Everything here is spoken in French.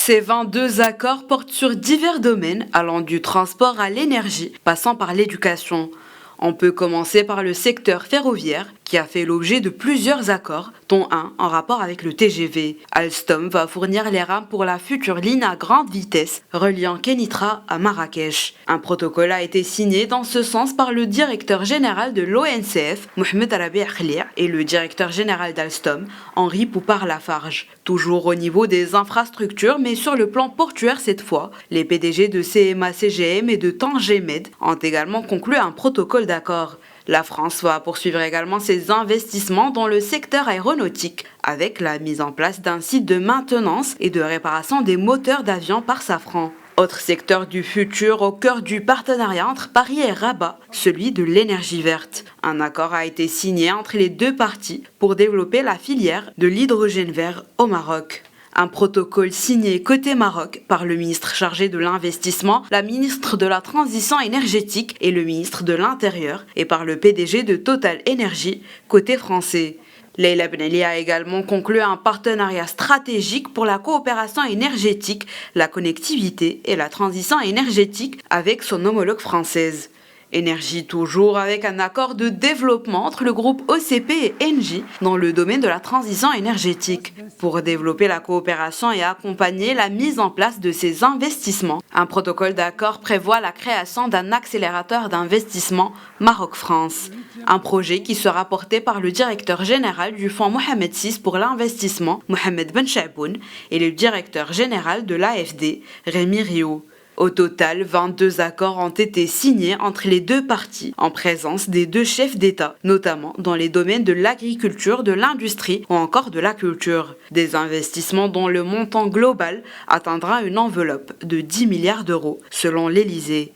Ces 22 accords portent sur divers domaines allant du transport à l'énergie, passant par l'éducation. On peut commencer par le secteur ferroviaire qui a fait l'objet de plusieurs accords, dont un en rapport avec le TGV. Alstom va fournir les rames pour la future ligne à grande vitesse reliant Kenitra à Marrakech. Un protocole a été signé dans ce sens par le directeur général de l'ONCF, Mohamed Rabi Khlia, et le directeur général d'Alstom, Henri Poupart-Lafarge. Toujours au niveau des infrastructures, mais sur le plan portuaire cette fois, les PDG de CMA-CGM et de Tangemed ont également conclu un protocole d'accord. La France va poursuivre également ses investissements dans le secteur aéronautique avec la mise en place d'un site de maintenance et de réparation des moteurs d'avion par Safran. Autre secteur du futur au cœur du partenariat entre Paris et Rabat, celui de l'énergie verte. Un accord a été signé entre les deux parties pour développer la filière de l'hydrogène vert au Maroc. Un protocole signé côté Maroc par le ministre chargé de l'investissement, la ministre de la Transition énergétique et le ministre de l'Intérieur et par le PDG de Total Énergie côté français. Leila Benali a également conclu un partenariat stratégique pour la coopération énergétique, la connectivité et la transition énergétique avec son homologue française. Énergie toujours avec un accord de développement entre le groupe OCP et Engie dans le domaine de la transition énergétique pour développer la coopération et accompagner la mise en place de ces investissements. Un protocole d'accord prévoit la création d'un accélérateur d'investissement Maroc-France, un projet qui sera porté par le directeur général du fonds Mohamed VI pour l'investissement, Mohamed Ben Chaboun, et le directeur général de l'AFD, Rémi Rio. Au total, 22 accords ont été signés entre les deux parties, en présence des deux chefs d'État, notamment dans les domaines de l'agriculture, de l'industrie ou encore de la culture. Des investissements dont le montant global atteindra une enveloppe de 10 milliards d'euros, selon l'Élysée.